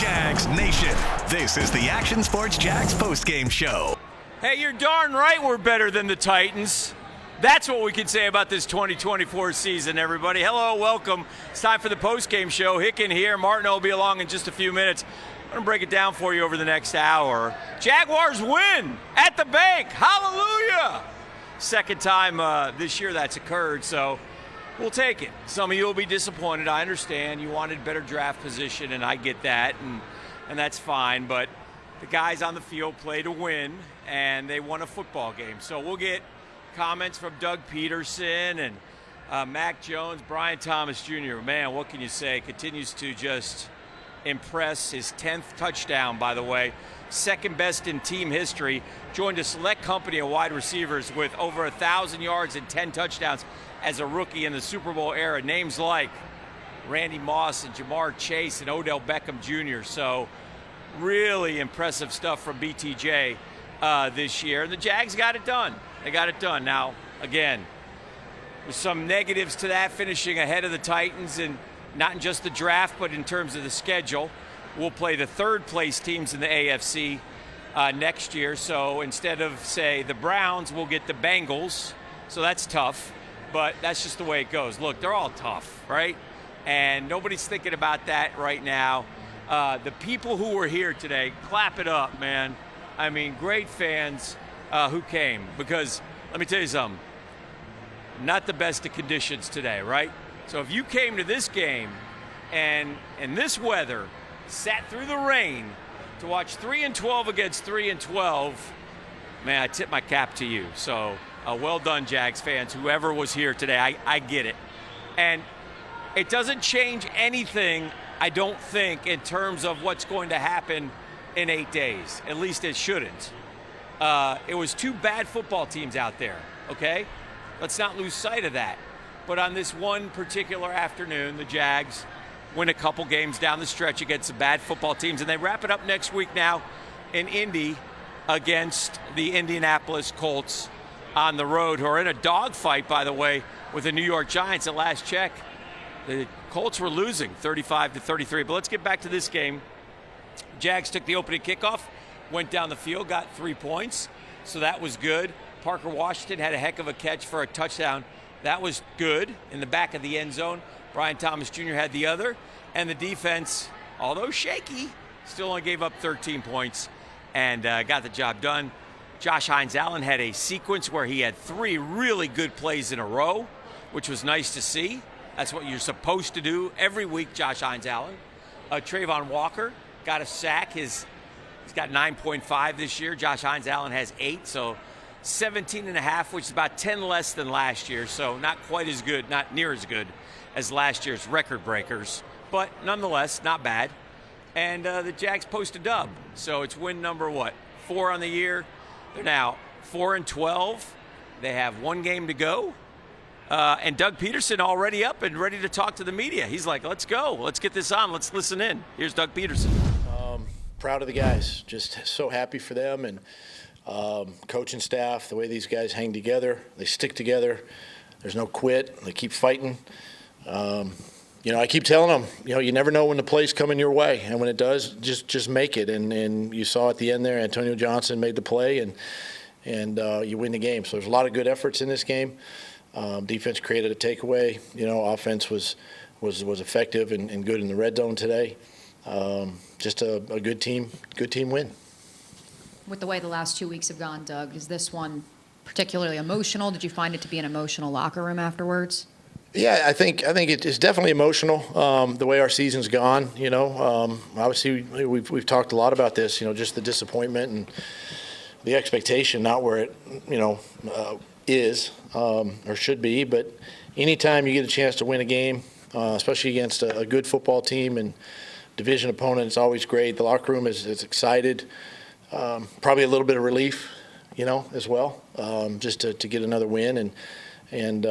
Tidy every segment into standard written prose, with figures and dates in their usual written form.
Jags Nation, this is the Action Sports Jags postgame show. Hey, you're darn right we're better than the Titans. That's what we can say about this 2024 season, everybody. Hello, welcome. It's time for the postgame show. Hicken here. Martineau will be along in just a few minutes. I'm going to break it down for you over the next hour. Jaguars win at the bank. Hallelujah. Second time this year that's occurred, so we'll take it. Some of you will be disappointed. I understand. You wanted better draft position, and I get that, and that's fine. But the guys on the field play to win, and they won a football game. So we'll get comments from Doug Pederson and Mac Jones, Brian Thomas Jr. Man, what can you say? Continues to just impress. His 10th touchdown, by the way. Second best in team history. Joined a select company of wide receivers with over 1,000 yards and 10 touchdowns as a rookie in the Super Bowl era. Names like Randy Moss and Jamar Chase and Odell Beckham Jr. So really impressive stuff from BTJ this year. And the Jags got it done. They got it done. Now, again, there's some negatives to that, finishing ahead of the Titans, and not in just the draft, but in terms of the schedule. We'll play the third place teams in the AFC next year. So instead of, say, the Browns, we'll get the Bengals. So that's tough, but that's just the way it goes. Look, they're all tough, right? And nobody's thinking about that right now. The people who were here today, clap it up, man. I mean, great fans who came, because let me tell you something, not the best of conditions today, right? So if you came to this game and in this weather, sat through the rain to watch 3-12 against 3-12, man, I tip my cap to you. So well done, Jags fans, whoever was here today. I get it. And it doesn't change anything, I don't think, in terms of what's going to happen in 8 days. At least it shouldn't. It was two bad football teams out there, okay? Let's not lose sight of that. But on this one particular afternoon, the Jags win a couple games down the stretch against the bad football teams, and they wrap it up next week now in Indy against the Indianapolis Colts on the road, who are in a dogfight, by the way, with the New York Giants. At last check, the Colts were losing 35-33. But let's get back to this game. Jags took the opening kickoff, went down the field, got 3 points, so that was good. Parker Washington had a heck of a catch for a touchdown. That was good in the back of the end zone. Brian Thomas Jr. had the other. And the defense, although shaky, still only gave up 13 points and got the job done. Josh Hines-Allen had a sequence where he had 3 really good plays in a row, which was nice to see. That's what you're supposed to do every week, Josh Hines-Allen. Trayvon Walker got a sack. He's got 9.5 this year. Josh Hines-Allen has 8, so 17.5, which is about 10 less than last year. So not quite as good, not near as good as last year's record breakers, but nonetheless, not bad. And the Jags post a dub. So it's win number, 4 on the year. They're now 4-12. They have 1 game to go. And Doug Pederson already up and ready to talk to the media. He's like, let's go. Let's get this on. Let's listen in. Here's Doug Pederson. Proud of the guys. Just so happy for them and coaching staff, the way these guys hang together. They stick together. There's no quit. They keep fighting. I keep telling them, you never know when the play's coming your way. And when it does, just make it. And you saw at the end there, Antonio Johnson made the play, and you win the game. So there's a lot of good efforts in this game. Defense created a takeaway. Offense was effective and good in the red zone today. Just a good team win. With the way the last 2 weeks have gone, Doug, is this one particularly emotional? Did you find it to be an emotional locker room afterwards? Yeah, I think it's definitely emotional, the way our season's gone. Obviously we've talked a lot about this. Just the disappointment and the expectation, not where it is or should be. But anytime you get a chance to win a game, especially against a good football team and division opponent, it's always great. The locker room is excited. Probably a little bit of relief, as well, just to get another win. And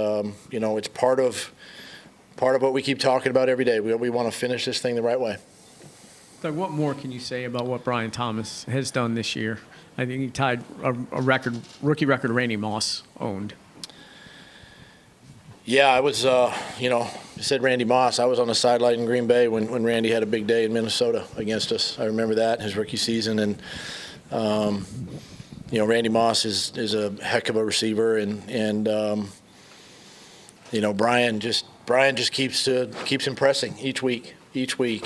it's part of what we keep talking about every day. We want to finish this thing the right way. Doug, what more can you say about what Brian Thomas has done this year? I think he tied a rookie record Randy Moss owned. Yeah, I was, said Randy Moss. I was on the sideline in Green Bay when Randy had a big day in Minnesota against us. I remember that, his rookie season. And, Randy Moss is a heck of a receiver. And Brian just keeps impressing each week.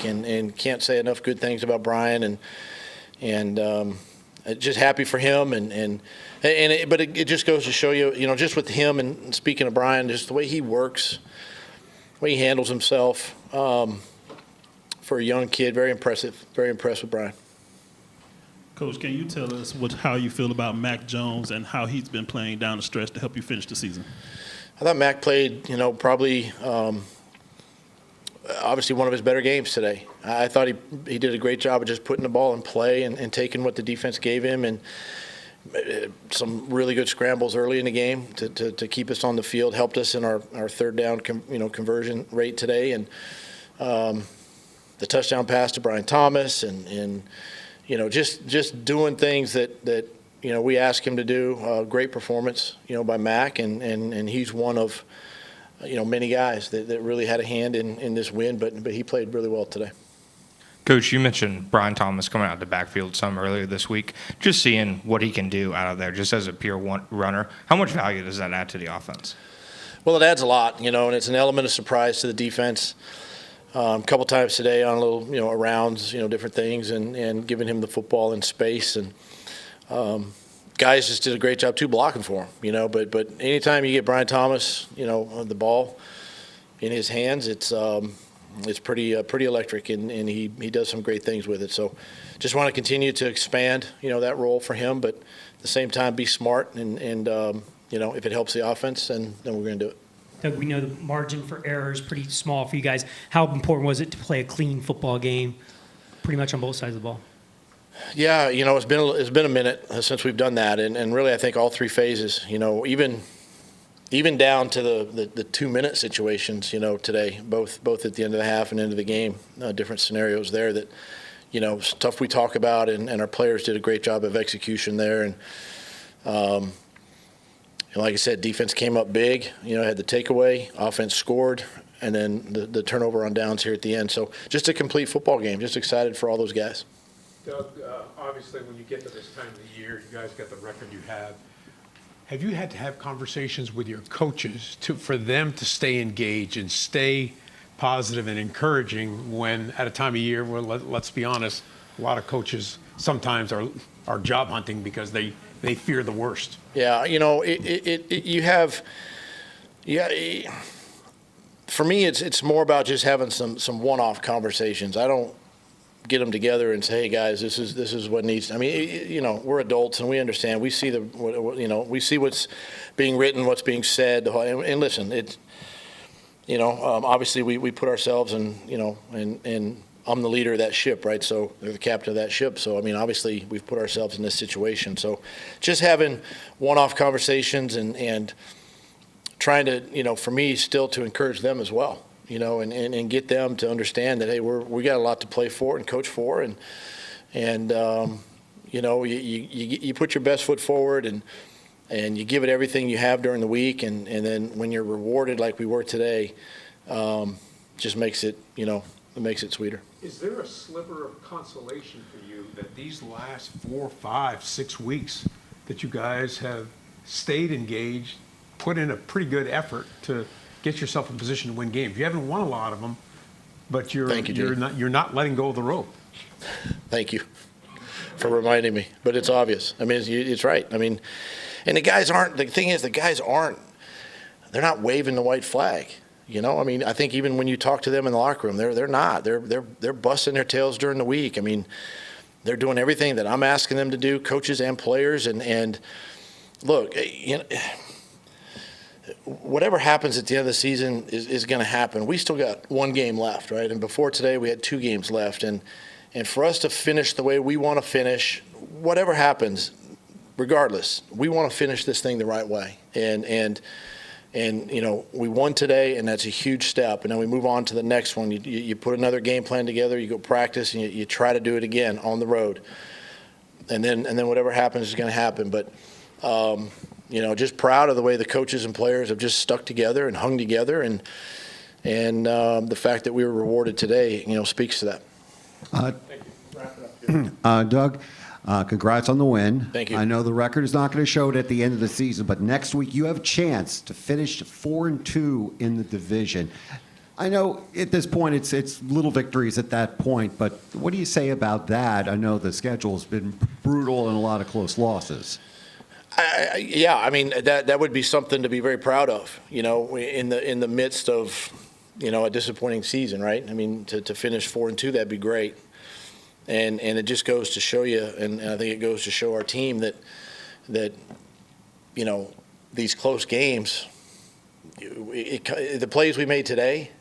And can't say enough good things about Brian. And just happy for him. But it just goes to show you, just with him and speaking of Brian, just the way he works, the way he handles himself, for a young kid, very impressive. Very impressed with Brian. Coach, can you tell us how you feel about Mac Jones and how he's been playing down the stretch to help you finish the season? I thought Mac played, probably obviously one of his better games today. I thought he did a great job of just putting the ball in play and taking what the defense gave him, and some really good scrambles early in the game to keep us on the field, helped us in our third down conversion rate today, and the touchdown pass to Brian Thomas, and just doing things that we ask him to do. Great performance by Mac, and he's one of many guys that really had a hand in this win, but he played really well today. Coach, you mentioned Brian Thomas coming out of the backfield some earlier this week. Just seeing what he can do out of there, just as a pure runner, how much value does that add to the offense? Well, it adds a lot, and it's an element of surprise to the defense. A couple times today on a little, arounds, different things, and giving him the football in space. And guys just did a great job, too, blocking for him, But anytime you get Brian Thomas, the ball in his hands, it's pretty electric, and he does some great things with it. So just want to continue to expand, that role for him, but at the same time be smart, and if it helps the offense, then we're going to do it. Doug, we know the margin for error is pretty small for you guys. How important was it to play a clean football game pretty much on both sides of the ball? Yeah, it's been a minute since we've done that, and really I think all three phases, even down to the 2-minute situations, today, both at the end of the half and into the game, different scenarios there that, stuff we talk about, and our players did a great job of execution there. And like I said, defense came up big, had the takeaway, offense scored, and then the turnover on downs here at the end. So just a complete football game, just excited for all those guys. Doug, obviously when you get to this time of the year, you guys got the record you have. Have you had to have conversations with your coaches for them to stay engaged and stay positive and encouraging when at a time of year where, let's be honest, a lot of coaches sometimes are job hunting because they fear the worst? Yeah, for me, it's more about just having some one-off conversations. I don't get them together and say, hey guys, this is what needs. I mean, we're adults and we understand. We see we see what's being written, what's being said, and listen, it's obviously we put ourselves in, and I'm the leader of that ship, right? So they're the captain of that ship. So I mean, obviously we've put ourselves in this situation. So just having one-off conversations and trying to, for me, still to encourage them as well. And get them to understand that, hey, we got a lot to play for and coach for, and you put your best foot forward and you give it everything you have during the week, and then when you're rewarded like we were today, just makes it sweeter. Is there a sliver of consolation for you that these last 4, 5, 6 weeks that you guys have stayed engaged, put in a pretty good effort to get yourself in position to win games? You haven't won a lot of them, but you're not letting go of the rope. Thank you for reminding me. But it's obvious. I mean, it's right. I mean, and the guys aren't. The thing is, they're not waving the white flag. I mean, I think even when you talk to them in the locker room, they're not. They're busting their tails during the week. I mean, they're doing everything that I'm asking them to do, coaches and players. And look, whatever happens at the end of the season is going to happen. We still got one game left, right? And before today, we had 2 games left. And for us to finish the way we want to finish, whatever happens, regardless, we want to finish this thing the right way. And we won today, and that's a huge step. And then we move on to the next one. You put another game plan together, you go practice, and you try to do it again on the road. And then whatever happens is going to happen. But just proud of the way the coaches and players have just stuck together and hung together, and And the fact that we were rewarded today, speaks to that. Doug, congrats on the win. Thank you. I know the record is not going to show it at the end of the season, but next week you have a chance to finish 4-2 in the division. I know at this point it's little victories at that point, but what do you say about that? I know the schedule has been brutal and a lot of close losses. That would be something to be very proud of, in the midst of, a disappointing season, right? I mean, to finish 4-2, that'd be great. And it just goes to show you, and I think it goes to show our team that these close games, the plays we made today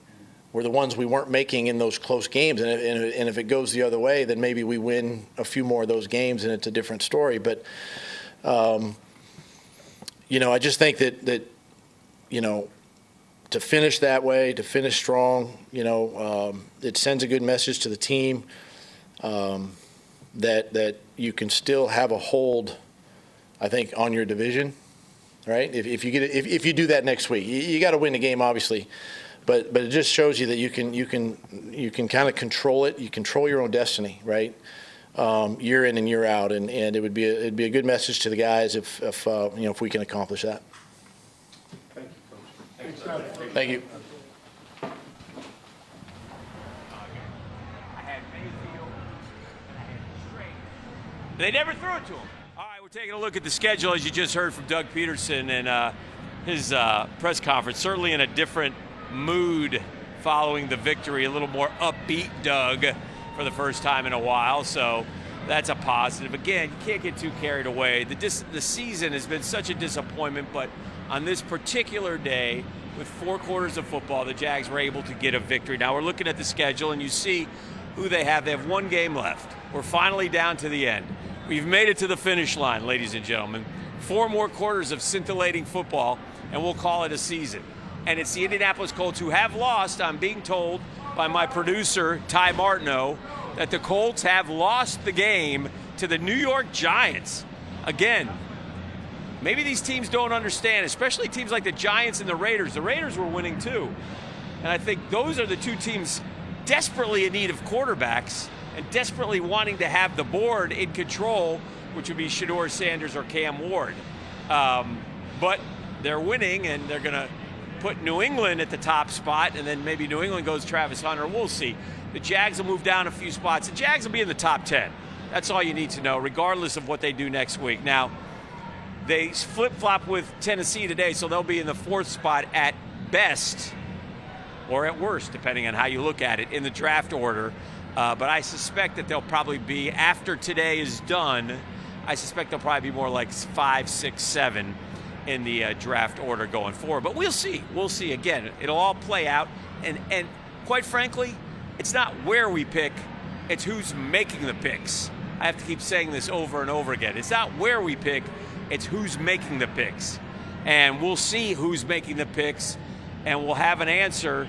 were the ones we weren't making in those close games. And if it goes the other way, then maybe we win a few more of those games, and it's a different story. But, I just think that to finish that way, to finish strong, it sends a good message to the team that you can still have a hold, I think, on your division, right? If you do that next week, you got to win the game, obviously. But it just shows you that you can kind of control it. You control your own destiny, right? Year in and year out, and it'd be a good message to the guys if we can accomplish that. Thank you, Coach. Thank you. They never threw it to him. All right, we're taking a look at the schedule, as you just heard from Doug Pederson and his press conference. Certainly in a different mood following the victory, a little more upbeat Doug for the first time in a while, so that's a positive. Again, you can't get too carried away. The season has been such a disappointment, but on this particular day, with 4 quarters of football, the Jags were able to get a victory. Now we're looking at the schedule, and you see who they have. They have 1 game left. We're finally down to the end. We've made it to the finish line, ladies and gentlemen. 4 more quarters of scintillating football, and we'll call it a season. And it's the Indianapolis Colts who have lost. I'm being told by my producer, Ty Martineau, that the Colts have lost the game to the New York Giants. Again, maybe these teams don't understand, especially teams like the Giants and the Raiders. The Raiders were winning too. And I think those are the 2 teams desperately in need of quarterbacks and desperately wanting to have the board in control, which would be Shedeur Sanders or Cam Ward. But they're winning, and they're going to put New England at the top spot, and then maybe New England goes Travis Hunter. We'll see. The Jags will move down a few spots. The Jags will be in the top 10. That's all you need to know, regardless of what they do next week. Now, they flip-flop with Tennessee today, so they'll be in the 4th spot at best, or at worst, depending on how you look at it, in the draft order. But I suspect that they'll probably be, after today is done, I suspect they'll probably be more like 5, 6, 7 in the draft order going forward. But we'll see. We'll see. Again, it'll all play out. And quite frankly, it's not where we pick, it's who's making the picks. I have to keep saying this over and over again. It's not where we pick, it's who's making the picks. And we'll see who's making the picks, and we'll have an answer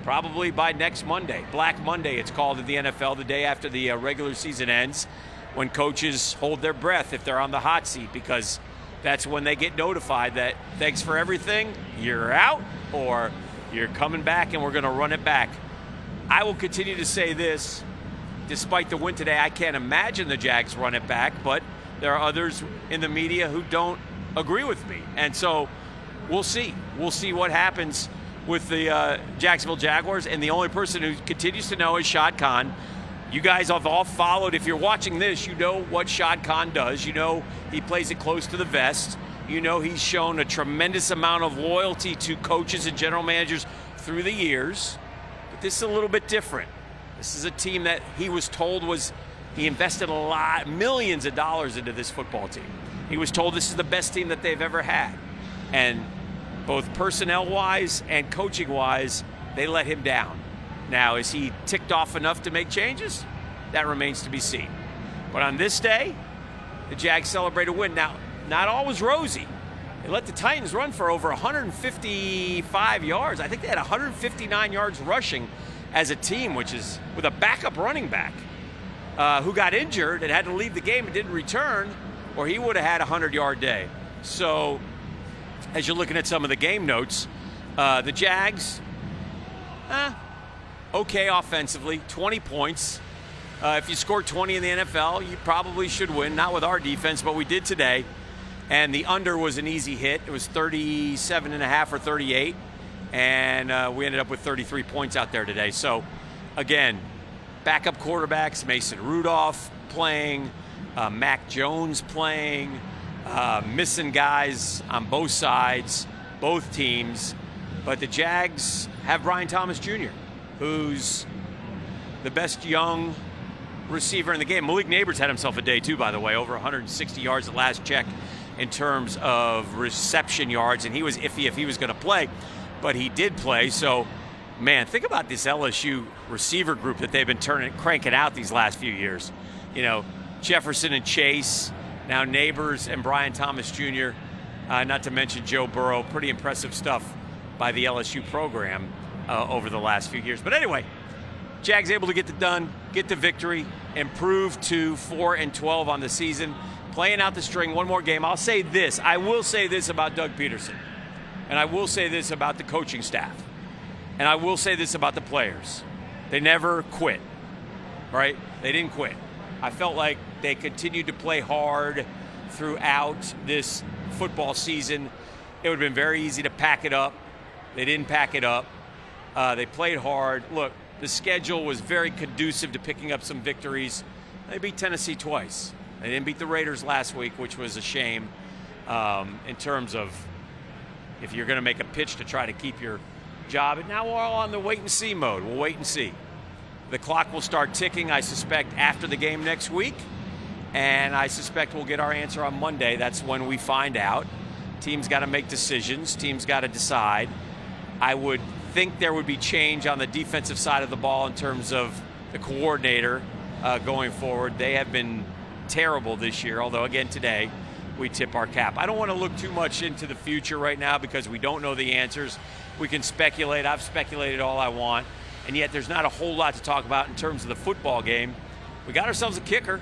probably by next Monday. Black Monday, it's called in the NFL, the day after the regular season ends, when coaches hold their breath if they're on the hot seat, because that's when they get notified that thanks for everything, you're out, or you're coming back and we're going to run it back. I will continue to say this, despite the win today, I can't imagine the Jags run it back, but there are others in the media who don't agree with me. And so we'll see. We'll see what happens with the Jacksonville Jaguars, and the only person who continues to know is Shad Khan. You guys have all followed. If you're watching this, you know what Shad Khan does. You know he plays it close to the vest. You know he's shown a tremendous amount of loyalty to coaches and general managers through the years. But this is a little bit different. This is a team that he was told he invested millions of dollars into this football team. He was told this is the best team that they've ever had. And both personnel-wise and coaching-wise, they let him down. Now, is he ticked off enough to make changes? That remains to be seen. But on this day, the Jags celebrate a win. Now, not all was rosy. They let the Titans run for over 155 yards. I think they had 159 yards rushing as a team, which is with a backup running back who got injured and had to leave the game and didn't return, or he would have had a 100-yard day. So, as you're looking at some of the game notes, the Jags okay offensively, 20 points. If you score 20 in the NFL, you probably should win. Not with our defense, but we did today. And the under was an easy hit. It was 37.5 or 38. And we ended up with 33 points out there today. So, again, backup quarterbacks, Mason Rudolph playing, Mac Jones playing, missing guys on both sides, both teams. But the Jags have Brian Thomas Jr., who's the best young receiver in the game. Malik Neighbors had himself a day, too, by the way, over 160 yards at last check in terms of reception yards, and he was iffy if he was going to play, but he did play. So, man, think about this LSU receiver group that they've been cranking out these last few years. You know, Jefferson and Chase, now Neighbors and Brian Thomas Jr., not to mention Joe Burrow. Pretty impressive stuff by the LSU program over the last few years. But anyway, Jags able to get it done, get the victory, improve to 4-12 on the season, playing out the string one more game. I'll say this. I will say this about Doug Pederson, and I will say this about the coaching staff, and I will say this about the players. They never quit, right? They didn't quit. I felt like they continued to play hard throughout this football season. It would have been very easy to pack it up. They didn't pack it up. They played hard. Look, the schedule was very conducive to picking up some victories. They beat Tennessee twice. They didn't beat the Raiders last week, which was a shame in terms of if you're going to make a pitch to try to keep your job. And now we're all on the wait-and-see mode. We'll wait and see. The clock will start ticking, I suspect, after the game next week. And I suspect we'll get our answer on Monday. That's when we find out. Teams got to make decisions. Teams got to decide. I would think there would be change on the defensive side of the ball in terms of the coordinator going forward. They have been terrible this year, although, again, today we tip our cap. I don't want to look too much into the future right now because we don't know the answers. We can speculate. I've speculated all I want, and yet there's not a whole lot to talk about in terms of the football game. We got ourselves a kicker.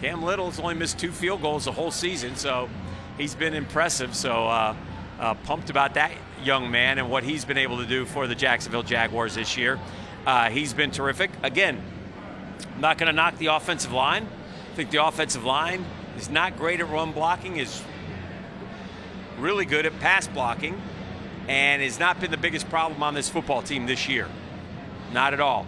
Cam Little's only missed 2 field goals the whole season, so he's been impressive. So pumped about that young man and what he's been able to do for the Jacksonville Jaguars this year. He's been terrific. Again, I'm not going to knock the offensive line. I think the offensive line is not great at run blocking, is really good at pass blocking, and has not been the biggest problem on this football team this year. Not at all.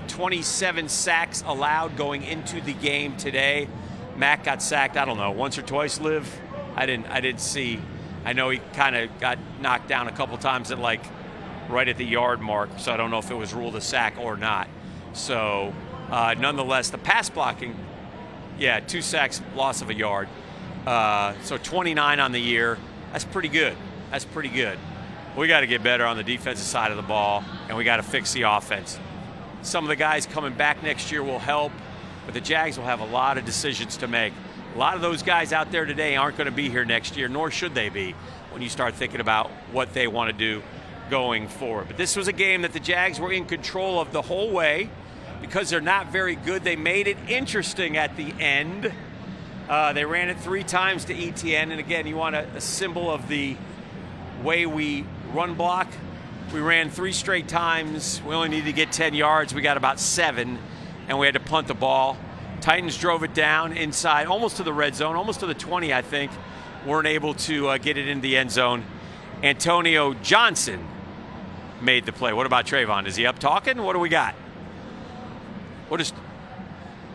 27 sacks allowed going into the game today. Mac got sacked, I don't know, once or twice, Liv? I didn't see. I know he kind of got knocked down a couple times at right at the yard mark, so I don't know if it was ruled a sack or not. So nonetheless, the pass blocking, 2 sacks, loss of a yard. So 29 on the year. That's pretty good. That's pretty good. We got to get better on the defensive side of the ball, and we got to fix the offense. Some of the guys coming back next year will help, but the Jags will have a lot of decisions to make. A lot of those guys out there today aren't going to be here next year, nor should they be when you start thinking about what they want to do going forward. But this was a game that the Jags were in control of the whole way. Because they're not very good, they made it interesting at the end. They ran it 3 times to ETN, and again, you want a symbol of the way we run block. We ran 3 straight times. We only needed to get 10 yards. We got about 7, and we had to punt the ball. Titans drove it down inside, almost to the red zone, almost to the 20, I think. Weren't able to get it in the end zone. Antonio Johnson made the play. What about Trayvon? Is he up talking? What do we got?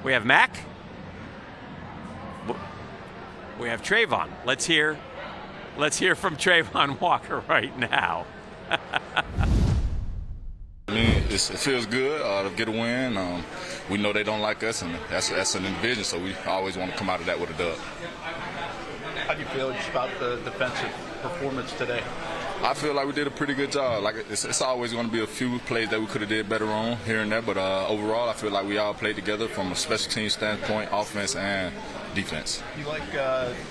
We have Mac? We have Trayvon. Let's hear from Trayvon Walker right now. I mean, it feels good to get a win. We know they don't like us, and that's an division, so we always want to come out of that with a dub. How do you feel just about the defensive performance today? I feel like we did a pretty good job. Like it's always going to be a few plays that we could have did better on here and there, but overall, I feel like we all played together from a special team standpoint, offense and defense. You like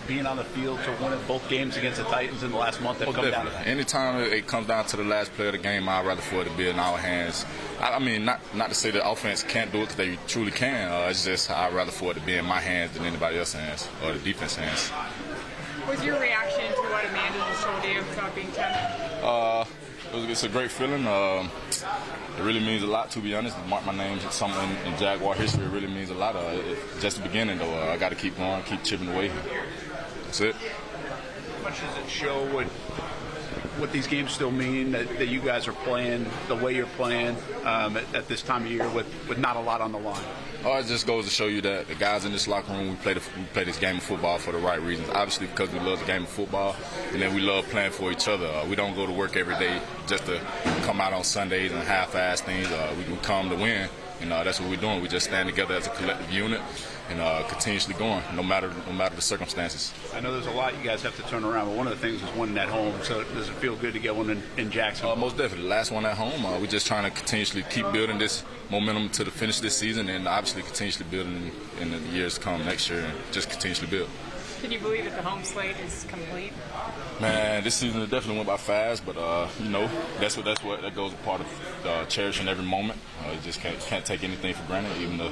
being on the field to win both games against the Titans in the last month? That come down to that. Anytime it comes down to the last play of the game, I'd rather for it to be in our hands. I mean, not to say the offense can't do it, because they truly can. It's just I'd rather for it to be in my hands than anybody else's hands or the defense hands. What was your reaction to what Amanda just told you about being 10? It's a great feeling. It really means a lot, to be honest. Mark my name, something in Jaguar history. It really means a lot. Just the beginning, though. I got to keep going, keep chipping away. That's it. How much does it show what these games still mean that you guys are playing the way you're playing at this time of year with not a lot on the line? Oh, it just goes to show you that the guys in this locker room, we play this game of football for the right reasons. Obviously, because we love the game of football, and then we love playing for each other. We don't go to work every day just to come out on Sundays and half-ass things. We can come to win, and that's what we're doing. We just stand together as a collective unit and continuously going, no matter the circumstances. I know there's a lot you guys have to turn around, but one of the things is winning at home. So does it feel good to get one in Jacksonville? Most definitely. Last one at home. We're just trying to continuously keep building this momentum to the finish this season, and obviously continuously building in the years to come next year, and just continuously build. Can you believe that the home slate is complete? Man, this season definitely went by fast, but that goes a part of cherishing every moment. You just can't take anything for granted, even the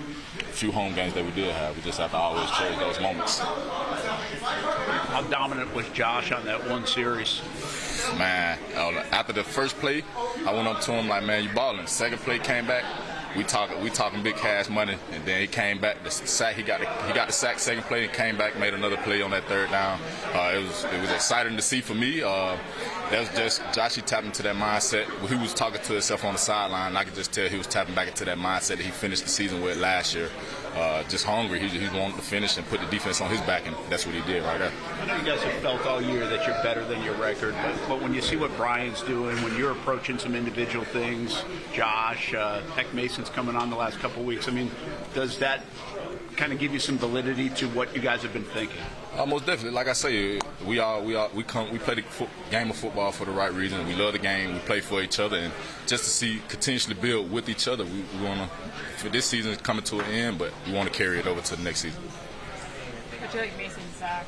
few home games that we did have. We just have to always cherish those moments. How dominant was Josh on that one series? Man, after the first play, I went up to him like, man, you balling. The second play came back. We talking big cash money, and then he came back. The sack he got the sack second play and came back, made another play on that third down. It was exciting to see for me. That was just Josh. He tapped into that mindset. He was talking to himself on the sideline, and I could just tell he was tapping back into that mindset that he finished the season with last year. Just hungry. He wanted to finish and put the defense on his back, and that's what he did right there. I know you guys have felt all year that you're better than your record, but when you see what Brian's doing, when you're approaching some individual things, Josh, heck, Mason's coming on the last couple of weeks. I mean, does that kind of give you some validity to what you guys have been thinking? Most definitely. Like I say, we play the game of football for the right reason. We love the game. We play for each other, and just to continuously build with each other. We want to, for this season, it's coming to an end, but we want to carry it over to the next season. How'd you like Mason's sack?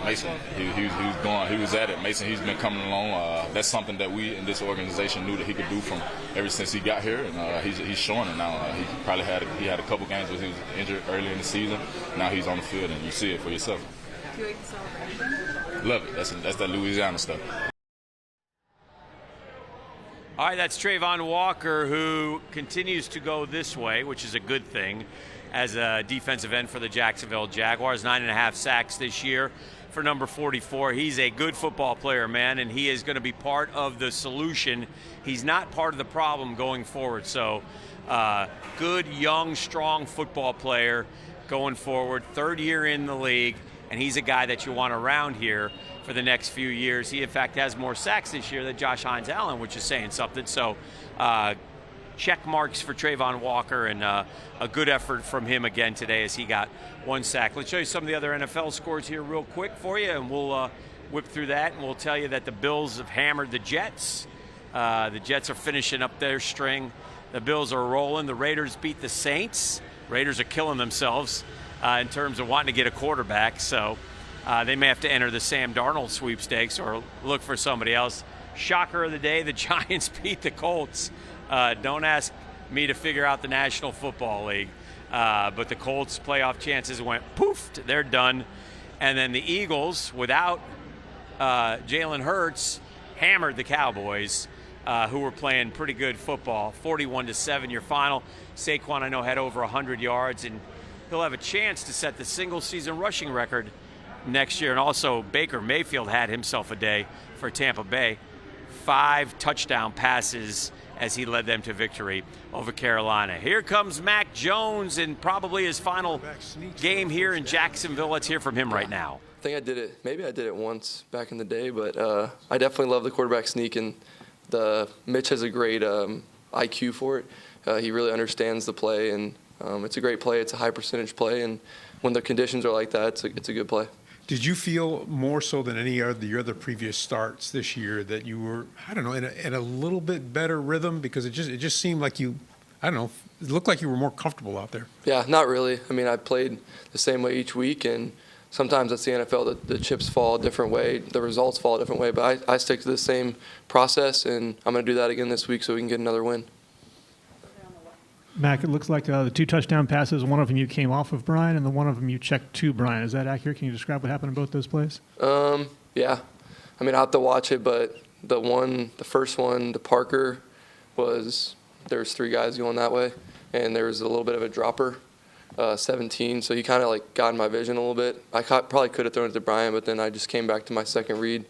Mason, he was at it. Mason, he's been coming along. That's something that we in this organization knew that he could do from ever since he got here, and he's showing it now. He probably had a couple games where he was injured early in the season. Now he's on the field, and you see it for yourself. Do you like the celebration? Love it. That's that Louisiana stuff. All right, that's Trayvon Walker, who continues to go this way, which is a good thing, as a defensive end for the Jacksonville Jaguars. 9.5 sacks this year for number 44. He's a good football player, man, and he is going to be part of the solution. He's not part of the problem going forward. So, good, young, strong football player going forward. Third year in the league, and he's a guy that you want around here for the next few years. He, in fact, has more sacks this year than Josh Hines-Allen, which is saying something. So, check marks for Trayvon Walker, and a good effort from him again today as he got one sack. Let's show you some of the other NFL scores here real quick for you, and we'll whip through that, and we'll tell you that the Bills have hammered the Jets. The Jets are finishing up their string. The Bills are rolling. The Raiders beat the Saints. Raiders are killing themselves in terms of wanting to get a quarterback, so they may have to enter the Sam Darnold sweepstakes or look for somebody else. Shocker of the day, the Giants beat the Colts. Don't ask me to figure out the National Football League, but the Colts' playoff chances went poof, they're done. And then the Eagles, without Jalen Hurts, hammered the Cowboys, who were playing pretty good football. 41-7 your final. Saquon, I know, had over 100 yards, and he'll have a chance to set the single-season rushing record next year. And also, Baker Mayfield had himself a day for Tampa Bay. 5 touchdown passes as he led them to victory over Carolina. Here comes Mac Jones in probably his final game here in Jacksonville. Let's hear from him right now. I think I did it. Maybe I did it once back in the day, but I definitely love the quarterback sneak, and Mitch has a great IQ for it. He really understands the play, and it's a great play. It's a high percentage play, and when the conditions are like that, it's a good play. Did you feel more so than any of the other previous starts this year that you were, I don't know, in a little bit better rhythm? Because it just seemed like you, I don't know, it looked like you were more comfortable out there. Yeah, not really. I mean, I played the same way each week, and sometimes that's the NFL. The chips fall a different way, the results fall a different way. But I stick to the same process, and I'm going to do that again this week so we can get another win. Mac, it looks like the 2 touchdown passes, one of them you came off of Brian, and the one of them you checked to Brian. Is that accurate? Can you describe what happened in both those plays? Yeah. I mean, I'll have to watch it, but the first one to Parker was there was 3 guys going that way, and there was a little bit of a dropper, 17. So he kind of like got in my vision a little bit. I probably could have thrown it to Brian, but then I just came back to my second read,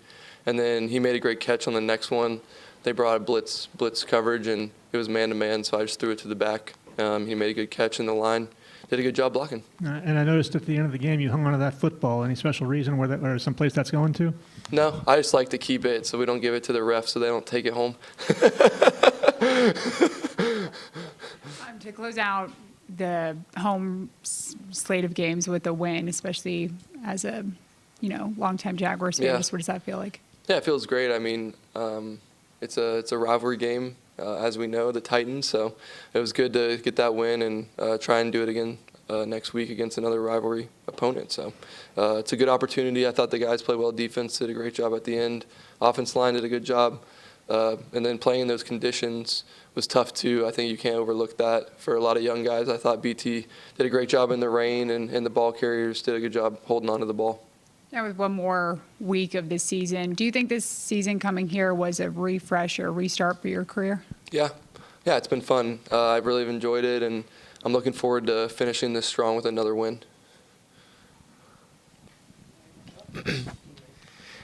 and then he made a great catch on the next one. They brought a blitz coverage, and it was man-to-man, so I just threw it to the back. He made a good catch in the line. Did a good job blocking. And I noticed at the end of the game you hung onto that football. Any special reason or someplace that's going to? No, I just like to keep it so we don't give it to the refs so they don't take it home. To close out the home slate of games with a win, especially as a longtime Jaguars fan, just what does that feel like? Yeah, it feels great. I mean, it's a rivalry game, as we know, the Titans. So it was good to get that win and try and do it again next week against another rivalry opponent. So it's a good opportunity. I thought the guys played well. Defense did a great job at the end. Offense line did a good job. And then playing in those conditions was tough too. I think you can't overlook that for a lot of young guys. I thought BT did a great job in the rain, and the ball carriers did a good job holding on to the ball. Now with one more week of this season, do you think this season coming here was a refresh or restart for your career? Yeah, it's been fun. I really have enjoyed it, and I'm looking forward to finishing this strong with another win.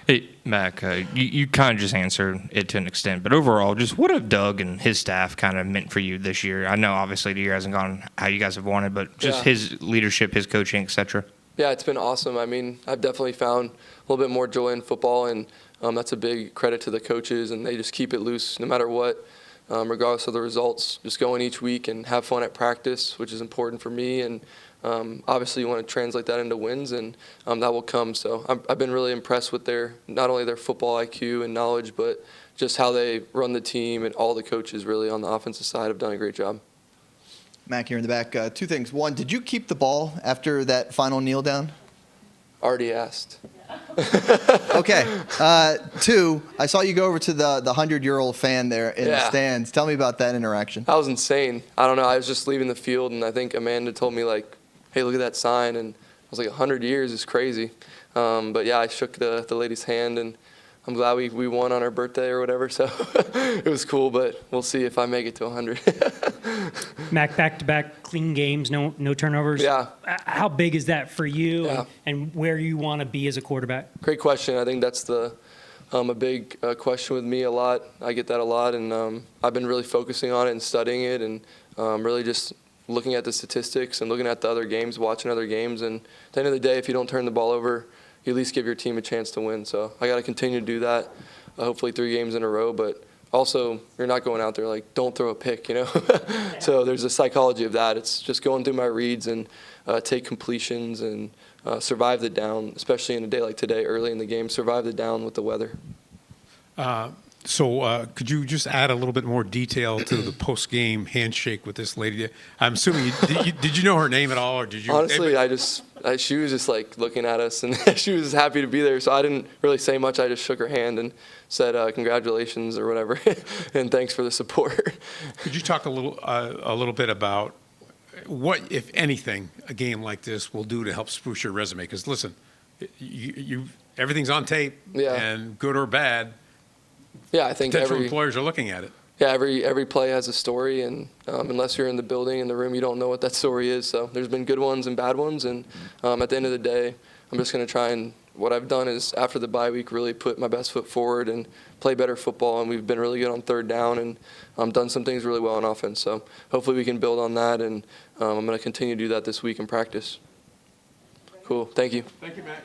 Hey, Mac, you kind of just answered it to an extent, but overall, just what have Doug and his staff kind of meant for you this year? I know obviously the year hasn't gone how you guys have wanted, but just his leadership, his coaching, etc. Yeah, it's been awesome. I mean, I've definitely found a little bit more joy in football, and that's a big credit to the coaches, and they just keep it loose no matter what, regardless of the results. Just go in each week and have fun at practice, which is important for me, and obviously you want to translate that into wins, and that will come. So I've been really impressed with not only their football IQ and knowledge, but just how they run the team, and all the coaches really on the offensive side have done a great job. Mac here in the back. 2 things. 1, did you keep the ball after that final kneel down? Already asked. Okay. 2, I saw you go over to the 100-year-old fan there in the stands. Tell me about that interaction. That was insane. I don't know. I was just leaving the field, and I think Amanda told me, like, hey, look at that sign. And I was like, 100 years is crazy. But, yeah, I shook the lady's hand, and I'm glad we won on our birthday or whatever. So it was cool, but we'll see if I make it to 100. Mac, back-to-back clean games, no turnovers. Yeah. How big is that for you, Yeah. and where you want to be as a quarterback? Great question. I think that's a big question with me a lot. I get that a lot, and I've been really focusing on it and studying it, and really just looking at the statistics and looking at the other games, watching other games. And at the end of the day, if you don't turn the ball over, you at least give your team a chance to win. So I got to continue to do that, hopefully 3 games in a row. But also, you're not going out there like, don't throw a pick, So there's a psychology of that. It's just going through my reads and take completions and survive the down, especially in a day like today, early in the game, survive the down with the weather. So could you just add a little bit more detail to the post-game handshake with this lady? I'm assuming, did you know her name at all, or did you? Honestly, she was just like looking at us, and she was happy to be there. So I didn't really say much. I just shook her hand and said congratulations or whatever, and thanks for the support. Could you talk a little bit about what, if anything, a game like this will do to help spruce your resume? Because listen, everything's on tape, and good or bad. Yeah, I think potential employers are looking at it. Yeah, every play has a story, and unless you're in the building, in the room, you don't know what that story is. So there's been good ones and bad ones, and at the end of the day, I'm just going to try and what I've done is after the bye week really put my best foot forward and play better football, and we've been really good on 3rd down and done some things really well on offense. So hopefully we can build on that, and I'm going to continue to do that this week in practice. Cool. Thank you. Thank you, Mac.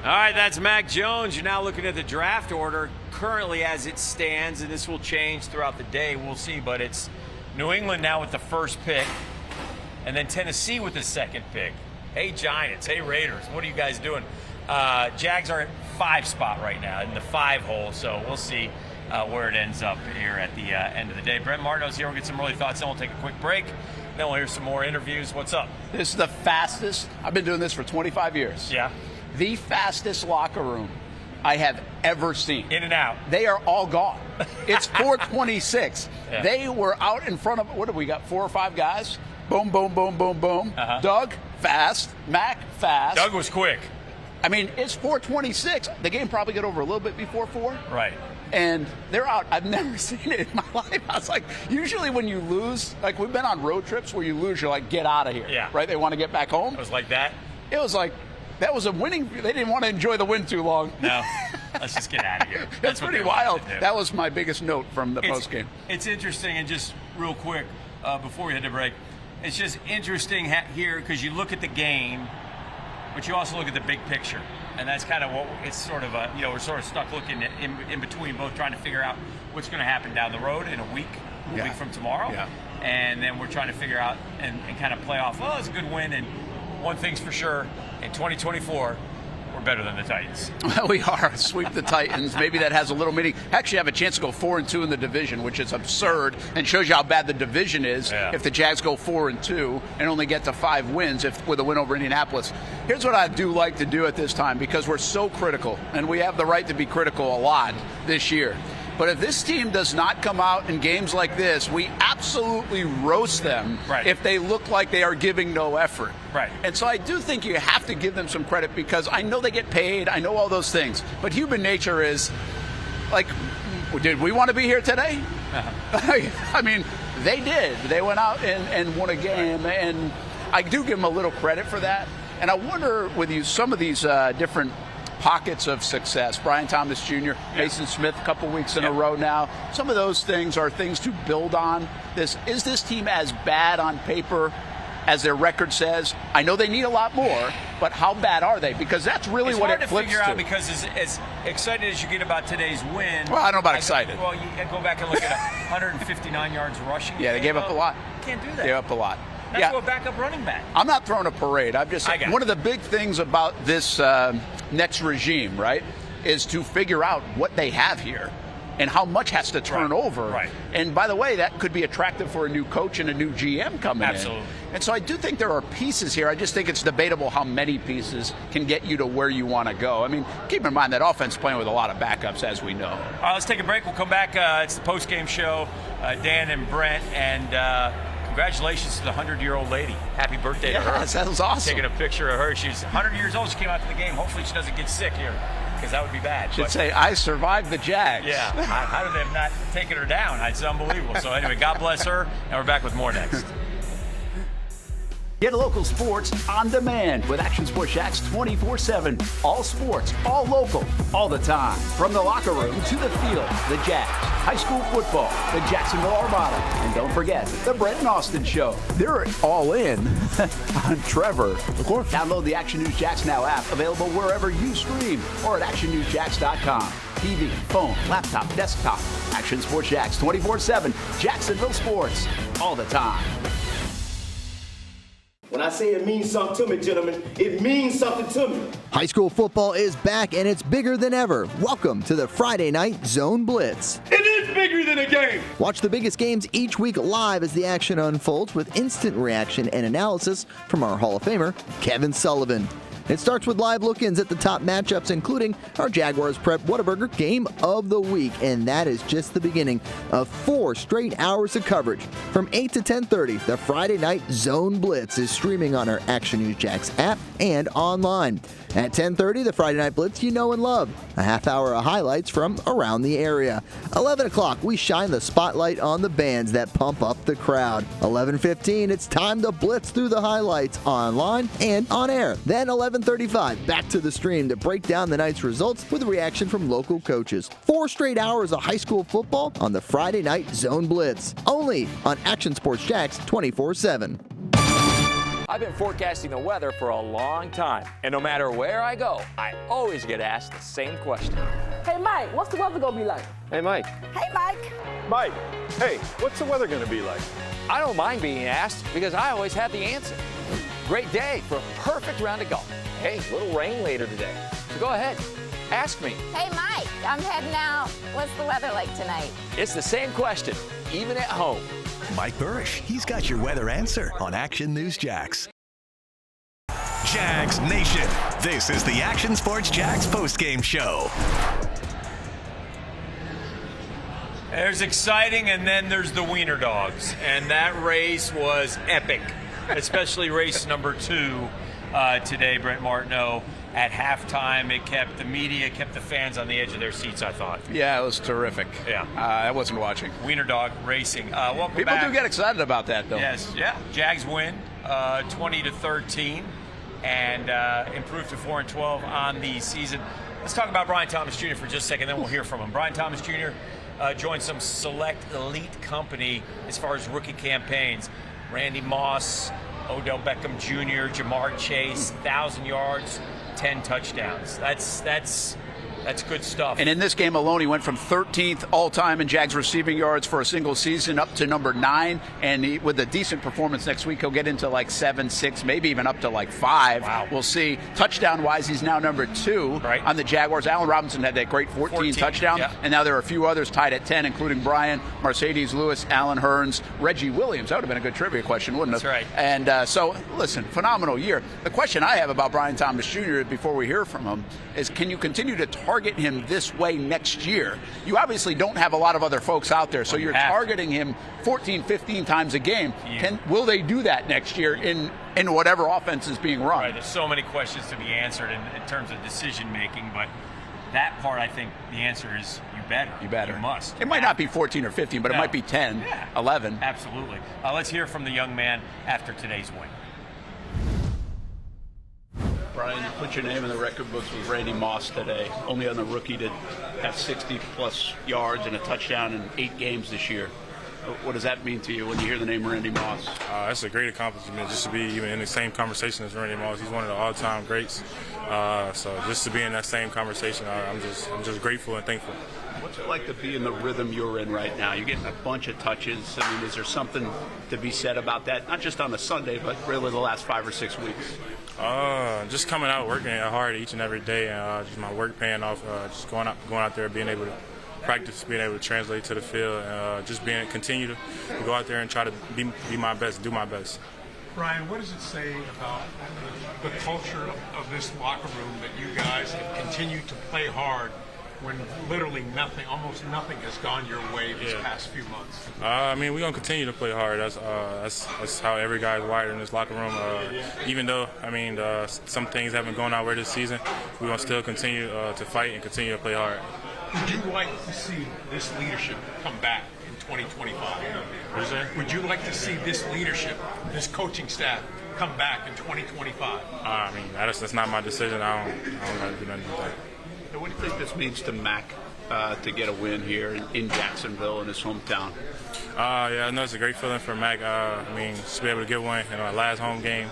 All right, that's Mac Jones. You're now looking at the draft order currently as it stands, and this will change throughout the day. We'll see, but it's New England now with the first pick, and then Tennessee with the 2nd pick. Hey, Giants. Hey, Raiders. What are you guys doing? Jags are at 5 spot right now in the 5 hole, so we'll see where it ends up here at the end of the day. Brent Martineau's here. We'll get some early thoughts, then we'll take a quick break. Then we'll hear some more interviews. What's up? This is the fastest. I've been doing this for 25 years. Yeah. The fastest locker room I have ever seen. In and out. They are all gone. It's 4:26. Yeah. They were out in front of, what have we got, 4 or 5 guys? Boom, boom, boom, boom, boom. Doug, fast. Mac, fast. Doug was quick. I mean, it's 4:26. The game probably got over a little bit before 4. Right. And they're out. I've never seen it in my life. I was like, usually when you lose, like we've been on road trips where you lose, you're like, get out of here. Yeah. Right? They want to get back home. It was like that? It was like, that was a winning. They didn't want to enjoy the win too long. No. Let's just get out of here. That's pretty wild. That was my biggest note from the post game. It's interesting, and just real quick before we hit the break, it's just interesting here because you look at the game, but you also look at the big picture. And that's kind of what it's sort of we're sort of stuck looking at in between, both trying to figure out what's going to happen down the road in a week from tomorrow. Yeah. And then we're trying to figure out and kind of play off, well, it's a good win. And one thing's for sure, in 2024, we're better than the Titans. Well, we are. Sweep the Titans. Maybe that has a little meaning. Actually have a chance to go 4-2 in the division, which is absurd and shows you how bad the division is if the Jags go 4-2 and only get to 5 wins with a win over Indianapolis. Here's what I do like to do at this time, because we're so critical, and we have the right to be critical a lot this year. But if this team does not come out in games like this, we absolutely roast them if they look like they are giving no effort. Right. And so I do think you have to give them some credit, because I know they get paid. I know all those things. But human nature is, like, did we want to be here today? I mean, they did. They went out and won a game. And I do give them a little credit for that. And I wonder with you, some of these different pockets of success. Brian Thomas Jr., Mason Smith a couple weeks in a row now. Some of those things are things to build on. Is this team as bad on paper as their record says? I know they need a lot more, but how bad are they? Because that's really what it flips to. It's hard to figure out, because as excited as you get about today's win. Well, I don't know about excited. Well, you go back and look at 159 yards rushing. Yeah, they gave up a lot. Can't do that. Gave up a lot. That's a backup running back. I'm not throwing a parade. I'm just saying one of the big things about this next regime, right, is to figure out what they have here and how much has to turn over. Right. And by the way, that could be attractive for a new coach and a new GM coming in. Absolutely. And so I do think there are pieces here. I just think it's debatable how many pieces can get you to where you want to go. I mean, keep in mind that offense playing with a lot of backups, as we know. All right, let's take a break. We'll come back. It's the post-game show. Dan and Brent, and congratulations to the 100-year-old lady. Happy birthday to her. Yes, that was awesome. Taking a picture of her. She's 100 years old. She came out to the game. Hopefully she doesn't get sick here, because that would be bad. Should say, I survived the Jags. Yeah. How did they have not taken her down? It's unbelievable. So anyway, God bless her, and we're back with more next. Get local sports on demand with Action Sports Jacks 24/7. All sports, all local, all the time. From the locker room to the field, the Jags, high school football, the Jacksonville Armada, and don't forget the Brent and Austin Show. They're all in on Trevor. Of course. Download the Action News Jacks Now app, available wherever you stream or at actionnewsjacks.com. TV, phone, laptop, desktop. Action Sports Jacks 24/7. Jacksonville sports, all the time. When I say it means something to me, gentlemen, it means something to me. High school football is back, and it's bigger than ever. Welcome to the Friday Night Zone Blitz. It is bigger than a game. Watch the biggest games each week live as the action unfolds with instant reaction and analysis from our Hall of Famer, Kevin Sullivan. It starts with live look-ins at the top matchups, including our Jaguars Prep Whataburger Game of the Week. And that is just the beginning of 4 straight hours of coverage. From 8 to 10:30, the Friday Night Zone Blitz is streaming on our Action News Jacks app and online. At 10:30, the Friday Night Blitz you know and love. A half hour of highlights from around the area. 11 o'clock, we shine the spotlight on the bands that pump up the crowd. 11:15, it's time to blitz through the highlights online and on air. Then 11:35, back to the stream to break down the night's results with a reaction from local coaches. 4 straight hours of high school football on the Friday Night Zone Blitz. Only on Action Sports Jacks 24/7. I've been forecasting the weather for a long time, and no matter where I go, I always get asked the same question. Hey, Mike, what's the weather going to be like? Hey, Mike. Hey, Mike. Mike, hey, what's the weather going to be like? I don't mind being asked because I always have the answer. Great day for a perfect round of golf. Hey, a little rain later today. So go ahead, ask me. Hey, Mike, I'm heading out. What's the weather like tonight? It's the same question, even at home. Mike Burrish, he's got your weather answer on Action News Jacks. Jags Nation, this is the Action Sports Jacks postgame show. There's exciting, and then there's the wiener dogs, and that race was epic, especially race number 2. today, Brent Martineau, at halftime. It kept the media, kept the fans on the edge of their seats, I thought. Yeah, it was terrific. Yeah. I wasn't watching. Wiener Dog Racing. Welcome People back. do get excited about that, though. Yes, yeah. Jags win 20-13 and improved to 4-12 on the season. Let's talk about Brian Thomas Jr. for just a second, then we'll hear from him. Brian Thomas Jr. Joined some select elite company as far as rookie campaigns. Randy Moss, Odell Beckham Jr., Jamar Chase, 1,000 yards, 10 touchdowns. That's good stuff. And in this game alone, he went from 13th all-time in Jags receiving yards for a single season up to number 9. And with a decent performance next week, he'll get into like 7, 6, maybe even up to like 5. Wow. We'll see. Touchdown-wise, he's now number 2 on the Jaguars. Allen Robinson had that great 14 touchdowns. Yeah. And now there are a few others tied at 10, including Brian, Mercedes Lewis, Allen Hurns, Reggie Williams. That would have been a good trivia question, wouldn't it? That's right. And so, listen, phenomenal year. The question I have about Brian Thomas Jr. before we hear from him is, can you continue to target him this way next year? You obviously don't have a lot of other folks out there, so you're targeting him 14, 15 times a game. Yeah. Will they do that next year in whatever offense is being run? Right, there's so many questions to be answered in terms of decision making, but that part, I think the answer is you better. You better. You must. It might not be 14 or 15, but it might be 10, 11. Absolutely. Let's hear from the young man after today's win. Brian, you put your name in the record books with Randy Moss today, only on the rookie to have 60-plus yards and a touchdown in 8 games this year. What does that mean to you when you hear the name Randy Moss? That's a great accomplishment, just to be even in the same conversation as Randy Moss. He's one of the all-time greats. So just to be in that same conversation, I'm just grateful and thankful. What's it like to be in the rhythm you're in right now? You're getting a bunch of touches. I mean, is there something to be said about that? Not just on a Sunday, but really the last 5 or 6 weeks. Just coming out, working hard each and every day, and just my work paying off. Just going out there, being able to practice, being able to translate to the field, just continue to go out there and try to be my best, do my best. Brian, what does it say about the culture of this locker room that you guys have continued to play hard when literally nothing, almost nothing has gone your way these past few months? I mean, we're going to continue to play hard. That's how every guy's wired in this locker room. Even though, I mean, some things haven't gone our way this season, we're going to still continue to fight and continue to play hard. Would you like to see this leadership come back in 2025? What is that? Would you like to see this leadership, this coaching staff, come back in 2025? I mean, that's not my decision. I don't got to do nothing with that. What do you think this means to Mac to get a win here in Jacksonville, in his hometown? Yeah, I know it's a great feeling for Mac. I mean, just be able to get one in our last home game.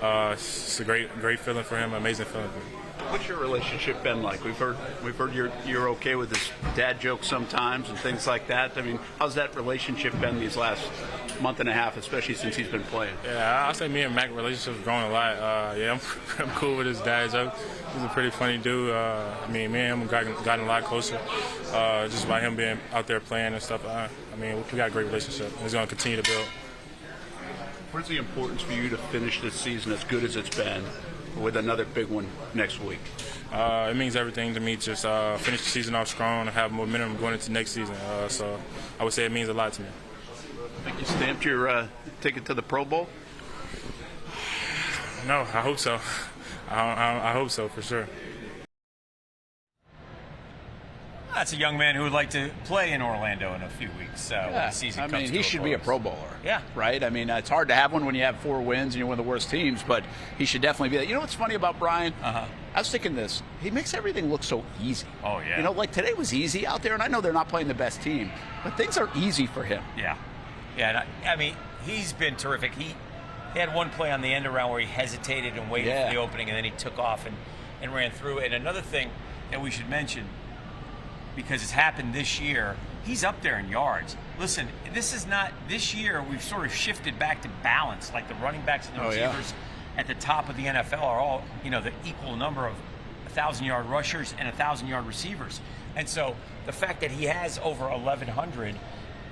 It's a great feeling for him, amazing feeling for him. What's your relationship been like? We've heard you're okay with his dad jokes sometimes and things like that. I mean, how's that relationship been these last month and a half, especially since he's been playing? Yeah, I'll say me and Mac relationship's grown a lot. I'm cool with his dad jokes. He's a pretty funny dude. I mean, me and him gotten a lot closer just by him being out there playing and stuff. I mean, we got a great relationship. He's going to continue to build. Where's the importance for you to finish this season as good as it's been with another big one next week? It means everything to me. Just finish the season off strong and have momentum going into next season. So I would say it means a lot to me. I think you stamped your ticket to the Pro Bowl? No, I hope so. I hope so for sure. That's a young man who would like to play in Orlando in a few weeks. When the season comes he should be a Pro Bowler. Yeah. Right? I mean, it's hard to have one when you have 4 wins and you're one of the worst teams, but he should definitely be that. You know what's funny about Brian? I was thinking this. He makes everything look so easy. Oh, yeah. You know, like today was easy out there, and I know they're not playing the best team, but things are easy for him. Yeah. Yeah, I mean, he's been terrific. He had one play on the end around where he hesitated and waited for the opening, and then he took off and ran through. And another thing that we should mention, because it's happened this year, he's up there in yards. Listen, this year we've sort of shifted back to balance, like the running backs and the receivers at the top of the NFL are all, the equal number of 1,000-yard rushers and 1,000-yard receivers. And so the fact that he has over 1,100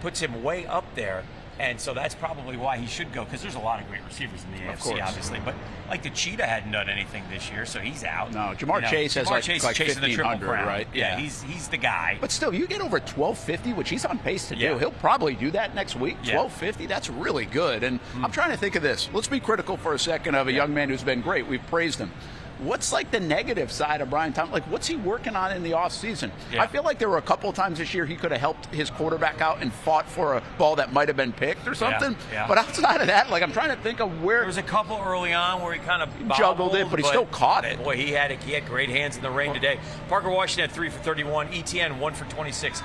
puts him way up there. And so that's probably why he should go, because there's a lot of great receivers in the AFC, obviously. But like the Cheetah hadn't done anything this year, so he's out. No, Jamar Chase has Jamar Chase is chasing the Triple 1,500, Crown. right? Yeah, he's the guy. But still, you get over 1250, which he's on pace to do. He'll probably do that next week. 1250, that's really good. And I'm trying to think of this. Let's be critical for a second of a young man who's been great. We've praised him. What's like the negative side of Brian Thompson? Like, what's he working on in the offseason? I feel like there were a couple of times this year he could have helped his quarterback out and fought for a ball that might have been picked or something. But outside of that, like, I'm trying to think of where. There was a couple early on where he kind of juggled it, but he still caught it. Boy, he had great hands in the rain today. Parker Washington had 3 for 31. ETN 1 for 26.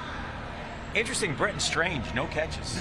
Interesting, Brent Strange, no catches.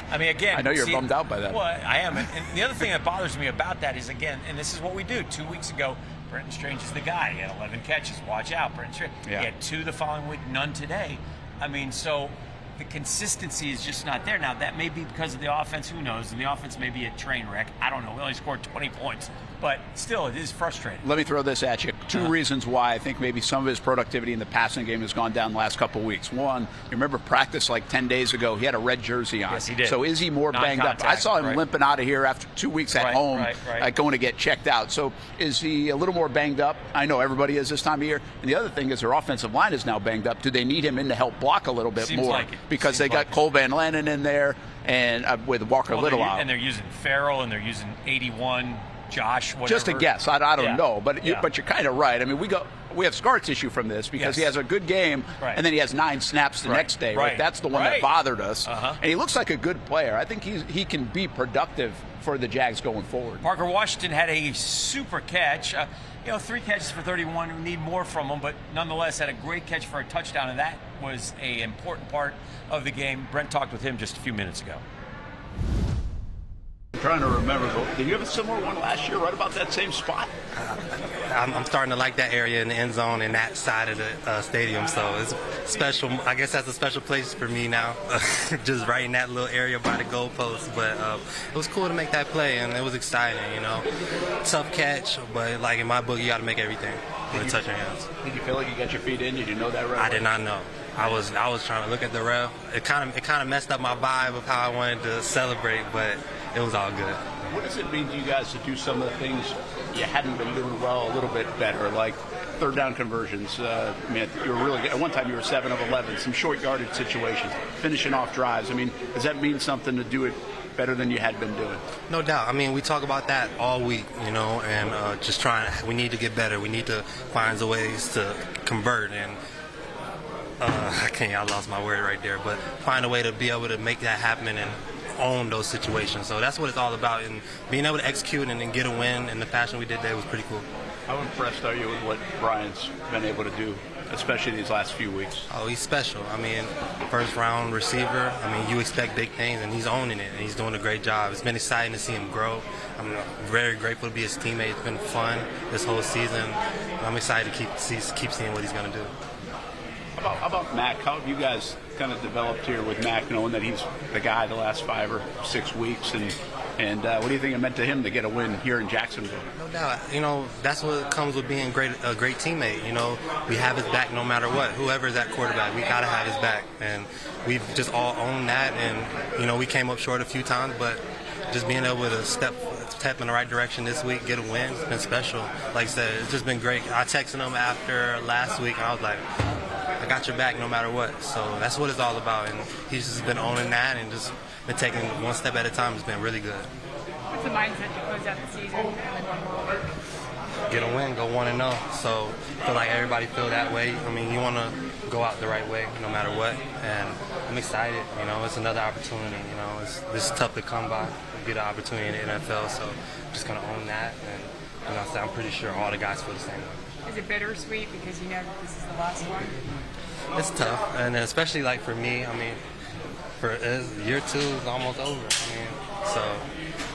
I mean, again. I know you're bummed out by that. Well, I am. And the other thing that bothers me about that is, again, and this is what we do. 2 weeks ago, Brent Strange is the guy. He had 11 catches. Watch out, Brent Strange. He had 2 the following week, none today. I mean, so the consistency is just not there. Now, that may be because of the offense. Who knows? And the offense may be a train wreck. I don't know. We only scored 20 points. But still, it is frustrating. Let me throw this at you. 2 reasons why I think maybe some of his productivity in the passing game has gone down the last couple of weeks. One, you remember practice like 10 days ago, he had a red jersey on. Yes, he did. So is he more banged up? I saw him limping out of here after 2 weeks at home, going to get checked out. So is he a little more banged up? I know everybody is this time of year. And the other thing is their offensive line is now banged up. Do they need him in to help block a little bit more? Like it. Because they got Cole Van Lannon in there and with Walker Little out. And they're using Farrell and they're using 81. Josh, whatever. Just a guess. I don't know, but you're kind of right. I mean, we have Scart's issue from this because he has a good game and then he has 9 snaps the next day. Right? That's the one that bothered us. And he looks like a good player. I think he can be productive for the Jags going forward. Parker Washington had a super catch. 3 catches for 31. We need more from him, but nonetheless had a great catch for a touchdown, and that was an important part of the game. Brent talked with him just a few minutes ago. I'm trying to remember, did you have a similar one last year right about that same spot? I'm starting to like that area in the end zone and that side of the stadium, so it's special. I guess that's a special place for me now, just right in that little area by the goalpost. But it was cool to make that play, and it was exciting, Tough catch, but like in my book, you got to make everything with touch your hands. Did you feel like you got your feet in? Did you know that right away? I did not know. I was trying to look at the ref. It kind of messed up my vibe of how I wanted to celebrate, but it was all good. What does it mean to you guys to do some of the things you hadn't been doing well a little bit better, like third down conversions? I mean, you were really good. At one time you were 7 of 11. Some short yardage situations, finishing off drives. I mean, does that mean something to do it better than you had been doing? No doubt. I mean, we talk about that all week, and just trying. We need to get better. We need to find ways to convert and. I lost my word right there, but find a way to be able to make that happen and own those situations. So that's what it's all about, and being able to execute and then get a win in the fashion we did today was pretty cool. How impressed are you with what Brian's been able to do, especially these last few weeks? Oh, he's special. I mean, first-round receiver. I mean, you expect big things, and he's owning it, and he's doing a great job. It's been exciting to see him grow. I'm very grateful to be his teammate. It's been fun this whole season. I'm excited to keep seeing what he's going to do. How about Mac? How have you guys kind of developed here with Mac, knowing that he's the guy the last 5 or 6 weeks? And what do you think it meant to him to get a win here in Jacksonville? No doubt. That's what comes with being a great teammate. We have his back no matter what. Whoever is that quarterback, we got to have his back. And we've just all owned that. And, we came up short a few times, but just being able to step in the right direction this week, get a win, it's been special. Like I said, it's just been great. I texted him after last week, and I was like, I got your back no matter what. So that's what it's all about, and he's just been owning that and just been taking one step at a time. It's been really good. What's the mindset to close out the season? Get a win, go 1-0. So I feel like everybody feel that way. I mean, you want to go out the right way no matter what, and I'm excited. It's another opportunity. It's tough to come by. You get an opportunity in the NFL, so I'm just going to own that, and I'm pretty sure all the guys feel the same way. Is it bittersweet because you know that this is the last one? It's tough, and especially like for me. I mean, year 2 is almost over.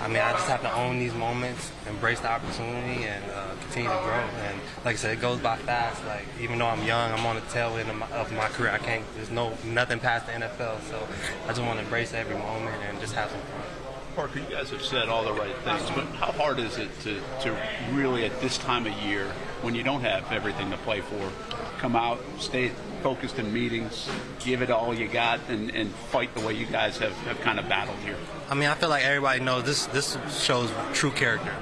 I just have to own these moments, embrace the opportunity, and continue to grow. And like I said, it goes by fast. Like even though I'm young, I'm on the tail end of my career. There's nothing past the NFL. So I just want to embrace every moment and just have some fun. Parker, you guys have said all the right things, but how hard is it to really at this time of year, when you don't have everything to play for, come out, stay focused in meetings, give it all you got, and fight the way you guys have kind of battled here? I mean, I feel like everybody knows this shows true character,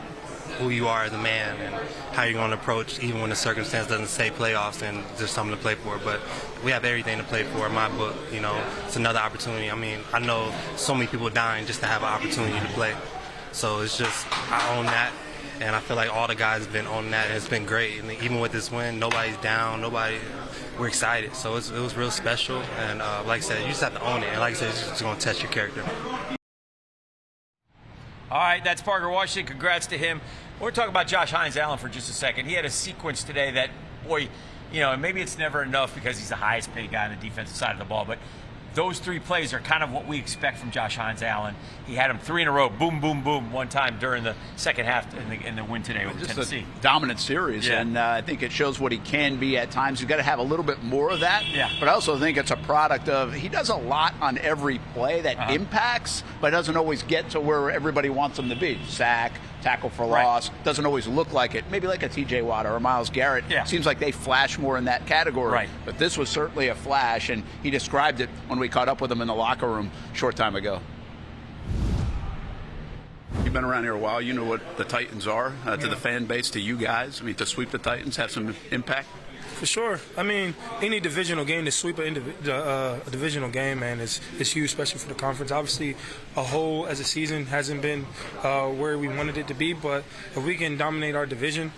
who you are as a man and how you're going to approach even when the circumstance doesn't say playoffs and there's something to play for. But we have everything to play for in my book. You know, it's another opportunity. I mean, I know so many people dying just to have an opportunity to play. So it's just, I own that. And I feel like all the guys have been on that, and it's been great. And even with this win, nobody's down, we're excited. So it was real special. And like I said, you just have to own it. And like I said, it's just going to test your character. All right, that's Parker Washington. Congrats to him. We're talking about Josh Hines-Allen for just a second. He had a sequence today that, boy, you know, and maybe it's never enough because he's the highest paid guy on the defensive side of the ball, but those 3 plays are kind of what we expect from Josh Hines-Allen. He had them 3 in a row, boom, boom, boom, one time during the second half in the win today with Tennessee. A dominant series, yeah. And I think it shows what he can be at times. You've got to have a little bit more of that. Yeah. But I also think it's a product of he does a lot on every play that impacts, but doesn't always get to where everybody wants him to be. Sack, tackle for loss, doesn't always look like it. Maybe like a T.J. Watt or a Myles Garrett. Yeah. Seems like they flash more in that category. Right. But this was certainly a flash, and he described it when we caught up with him in the locker room a short time ago. You've been around here a while. You know what the Titans are to the fan base, to you guys. I mean, to sweep the Titans, have some impact? For sure. I mean, any divisional game, to sweep a divisional game, man, is huge, especially for the conference. Obviously, a whole as a season hasn't been where we wanted it to be, but if we can dominate our division,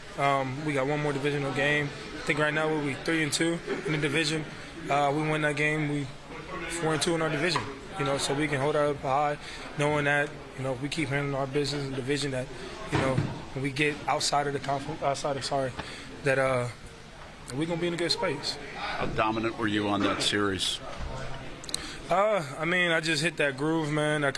we got one more divisional game. I think right now we'll be 3-2 in the division. We win that game, we 4-2 in our division. You know, so we can hold our up high, knowing that, you know, if we keep handling our business in the division, that, you know, when we get outside of the conference, that we're gonna be in a good space. How dominant were you on that series? I mean, I just hit that groove, man. I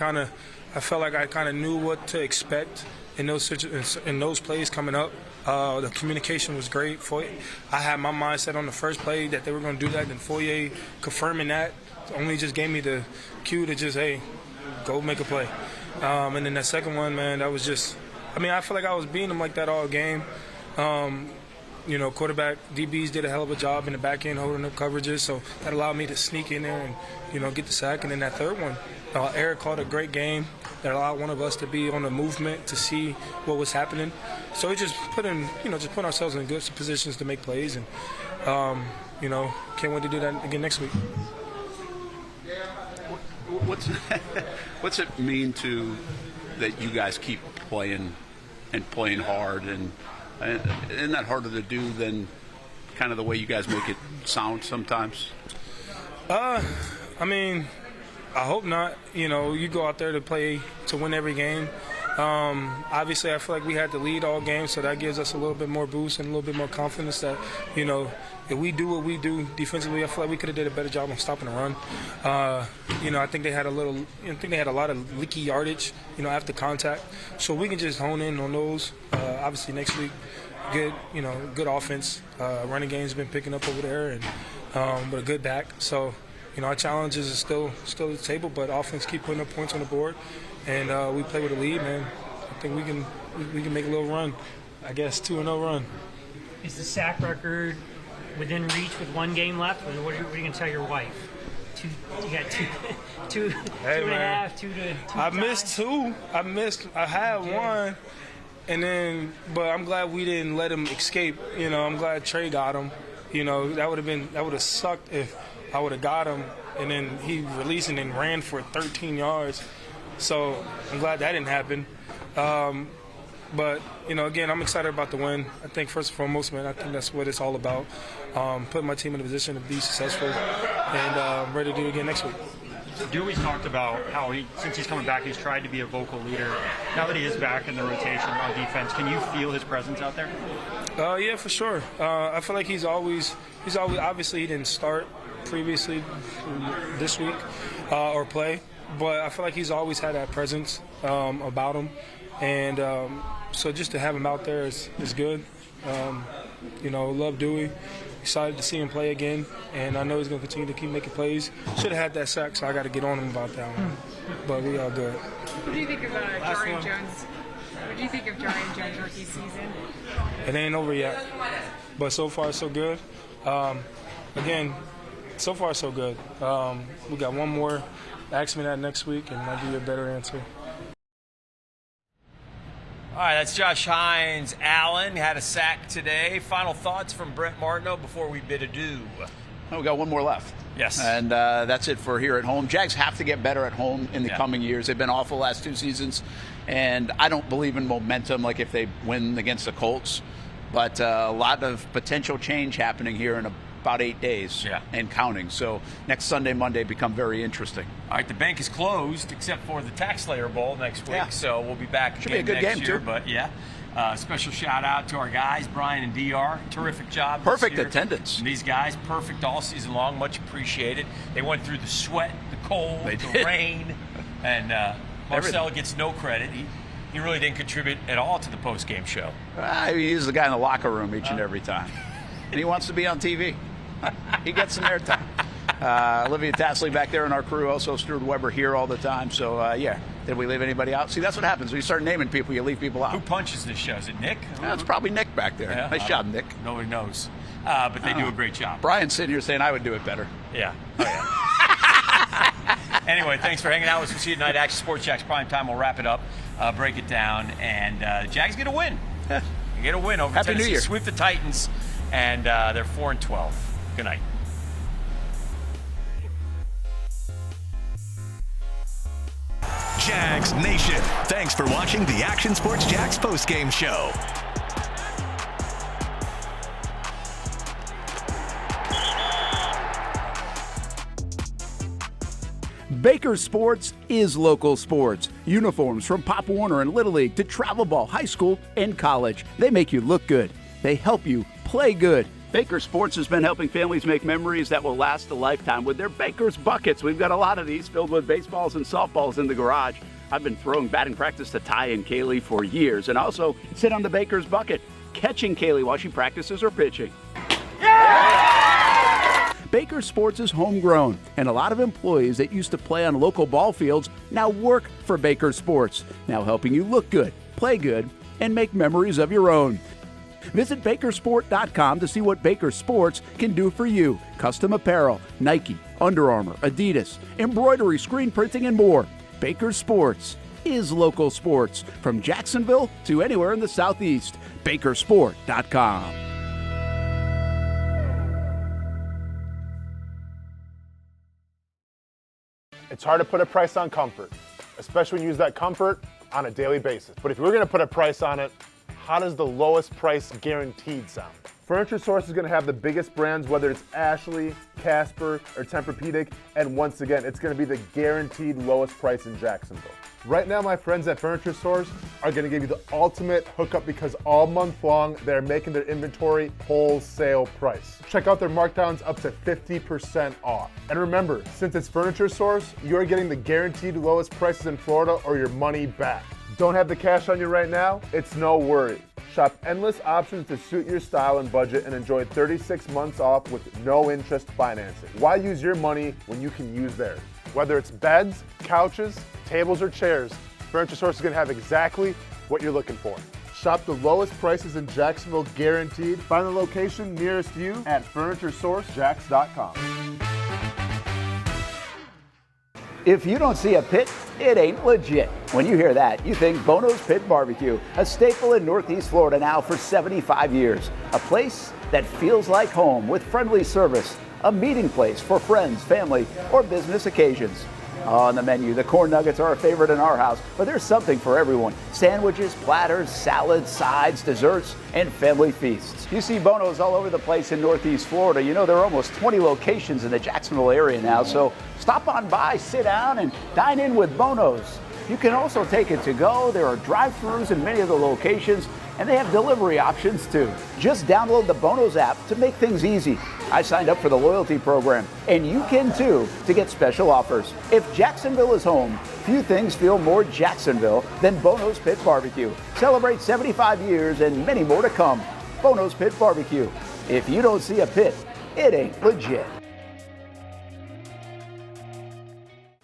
felt like I kind of knew what to expect in those plays coming up. The communication was great. I had my mindset on the first play that they were going to do that, and Foyer confirming that only just gave me the cue to just, hey, go make a play. And then that second one, man, that was just, I mean, I feel like I was beating them like that all game. You know, quarterback, DBs did a hell of a job in the back end holding up coverages, so that allowed me to sneak in there and, you know, get the sack. And then that third one, Eric called a great game that allowed one of us to be on the movement to see what was happening. So we just put ourselves in good positions to make plays, and, you know, can't wait to do that again next week. What's it mean to that you guys keep playing and playing hard, and isn't that harder to do than kind of the way you guys make it sound sometimes? I mean, I hope not. You know, you go out there to play to win every game. Obviously, I feel like we had the lead all game, so that gives us a little bit more boost and a little bit more confidence that, you know, if we do what we do defensively, I feel like we could have did a better job on stopping the run. You know, I think they had a lot of leaky yardage, you know, after contact. So we can just hone in on those. Obviously, next week, good offense. Running game's been picking up over there, and with a good back. So, you know, our challenges are still at the table, but offense keep putting up points on the board, and we play with a lead, man. I think we can make a little run. I guess 2-0 run. Is the sack record within reach with one game left? Or what are you going to tell your wife? You got two and a half, two to two. I missed two. I had one, but I'm glad we didn't let him escape. You know, I'm glad Trey got him. You know, that would have sucked if I would have got him and then he released and then ran for 13 yards. So I'm glad that didn't happen. But, you know, again, I'm excited about the win. I think first and foremost, man, I think that's what it's all about. Putting my team in a position to be successful, and I'm ready to do it again next week. Dewey's talked about how since he's coming back, he's tried to be a vocal leader. Now that he is back in the rotation on defense, can you feel his presence out there? Yeah, for sure. I feel like he's always obviously he didn't start previously this week or play, but I feel like he's always had that presence about him, and so just to have him out there is good. You know, love Dewey. Excited to see him play again, and I know he's going to continue to keep making plays. Should have had that sack, so I got to get on him about that one. but we all good. What do you think of Jari Jones? What do you think of Jari Jones' rookie season? It ain't over yet, but so far so good. Again, so far so good. We got one more. Ask me that next week, and I'll give you a better answer. All right, that's Josh Hines-Allen. Had a sack today. Final thoughts from Brent Martineau before we bid adieu. Oh, we got one more left. Yes. And that's it for here at home. Jags have to get better at home in the coming years. They've been awful last 2 seasons. And I don't believe in momentum like if they win against the Colts. But a lot of potential change happening here in about 8 days and counting. So next Sunday, Monday become very interesting. All right, the bank is closed except for the Tax Slayer Bowl next week. So we'll be back Should be a good next game, year. too. But special shout out to our guys, Brian and DR. Terrific job. Perfect this year. attendance. And these guys, perfect all season long. Much appreciated. They went through the sweat, the cold, the rain. And Marcel gets no credit. He really didn't contribute at all to the post-game show. He's the guy in the locker room each and every time. And he wants to be on TV. He gets some airtime. Olivia Tasley back there in our crew, also Stuart Weber here all the time. So, did we leave anybody out? See, that's what happens. When you start naming people, you leave people out. Who punches this show? Is it Nick? It's probably Nick back there. Yeah, nice job, Nick. Nobody knows. But they do a great job. Brian's sitting here saying I would do it better. Yeah. Oh, yeah. Anyway, thanks for hanging out with us. We'll see you tonight. Action Sports Jags Prime Time. We'll wrap it up, break it down, and Jags get a win. Get a win over Happy Tennessee. New Year. Sweep the Titans, and they're 4-12. Good night. Jags Nation, thanks for watching the Action Sports Jags postgame show. Baker Sports is local sports. Uniforms from Pop Warner and Little League to travel ball, high school, and college. They make you look good. They help you play good. Baker Sports has been helping families make memories that will last a lifetime with their Baker's Buckets. We've got a lot of these filled with baseballs and softballs in the garage. I've been throwing batting practice to Ty and Kaylee for years and also sit on the Baker's Bucket, catching Kaylee while she practices or pitching. Baker Sports is homegrown, and a lot of employees that used to play on local ball fields now work for Baker Sports, now helping you look good, play good, and make memories of your own. Visit Bakersport.com to see what Baker Sports can do for you. Custom apparel, Nike, Under Armour, Adidas, embroidery, screen printing, and more. Baker Sports is local sports. From Jacksonville to anywhere in the Southeast. Bakersport.com. It's hard to put a price on comfort, especially when you use that comfort on a daily basis. But if we're going to put a price on it, how does the lowest price guaranteed sound? Furniture Source is going to have the biggest brands, whether it's Ashley, Casper, or Tempur-Pedic, and once again, it's going to be the guaranteed lowest price in Jacksonville. Right now, my friends at Furniture Source are going to give you the ultimate hookup because all month long, they're making their inventory wholesale price. Check out their markdowns up to 50% off. And remember, since it's Furniture Source, you're getting the guaranteed lowest prices in Florida or your money back. Don't have the cash on you right now? It's no worry. Shop endless options to suit your style and budget and enjoy 36 months off with no interest financing. Why use your money when you can use theirs? Whether it's beds, couches, tables, or chairs, Furniture Source is going to have exactly what you're looking for. Shop the lowest prices in Jacksonville guaranteed. Find the location nearest you at FurnitureSourceJacks.com. If you don't see a pit, it ain't legit. When you hear that, you think Bono's Pit Barbecue, a staple in Northeast Florida now for 75 years. A place that feels like home with friendly service, a meeting place for friends, family, or business occasions. On the menu, the corn nuggets are a favorite in our house, but there's something for everyone. Sandwiches, platters, salads, sides, desserts, and family feasts. You see Bono's all over the place in Northeast Florida. You know, there are almost 20 locations in the Jacksonville area now, so stop on by, sit down, and dine in with Bono's. You can also take it to go. There are drive-thrus in many of the locations, and they have delivery options too. Just download the Bono's app to make things easy. I signed up for the loyalty program, and you can too, to get special offers. If Jacksonville is home, few things feel more Jacksonville than Bono's Pit Barbecue. Celebrate 75 years and many more to come. Bono's Pit Barbecue. If you don't see a pit, it ain't legit.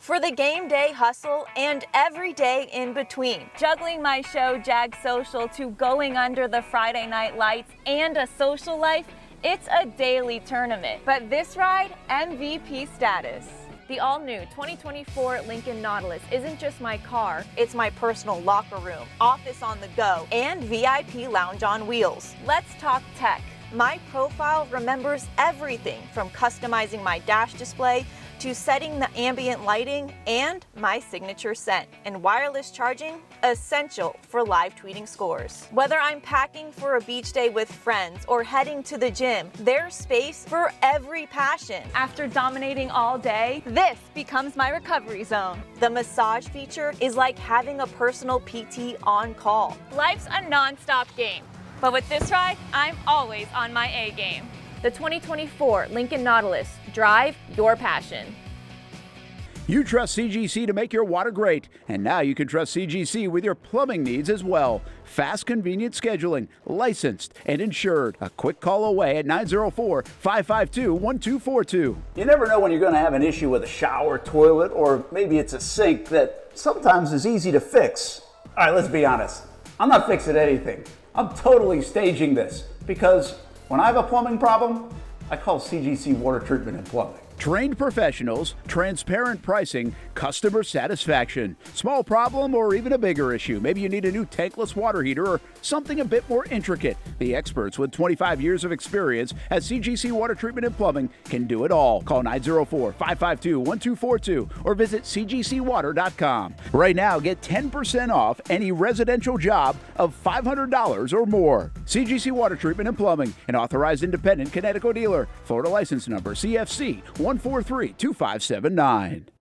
for the game day hustle and every day in between. Juggling my show, Jag Social, to going under the Friday night lights and a social life, it's a daily tournament. But this ride, MVP status. The all-new 2024 Lincoln Nautilus isn't just my car, it's my personal locker room, office on the go, and VIP lounge on wheels. Let's talk tech. My profile remembers everything from customizing my dash display to setting the ambient lighting and my signature scent. And wireless charging, essential for live tweeting scores. Whether I'm packing for a beach day with friends or heading to the gym, there's space for every passion. After dominating all day, this becomes my recovery zone. The massage feature is like having a personal PT on call. Life's a non-stop game, but with this ride, I'm always on my A game. The 2024 Lincoln Nautilus. Drive your passion. You trust CGC to make your water great, and now you can trust CGC with your plumbing needs as well. Fast, convenient scheduling, licensed and insured. A quick call away at 904-552-1242. You never know when you're going to have an issue with a shower, toilet, or maybe it's a sink that sometimes is easy to fix. All right, let's be honest. I'm not fixing anything. I'm totally staging this because when I have a plumbing problem, I call CGC Water Treatment and Plumbing. Trained professionals, transparent pricing, customer satisfaction. Small problem or even a bigger issue. Maybe you need a new tankless water heater or something a bit more intricate. The experts with 25 years of experience at CGC Water Treatment and Plumbing can do it all. Call 904-552-1242 or visit cgcwater.com. Right now, get 10% off any residential job of $500 or more. CGC Water Treatment and Plumbing, an authorized independent Connecticut dealer. Florida license number CFC 1432579.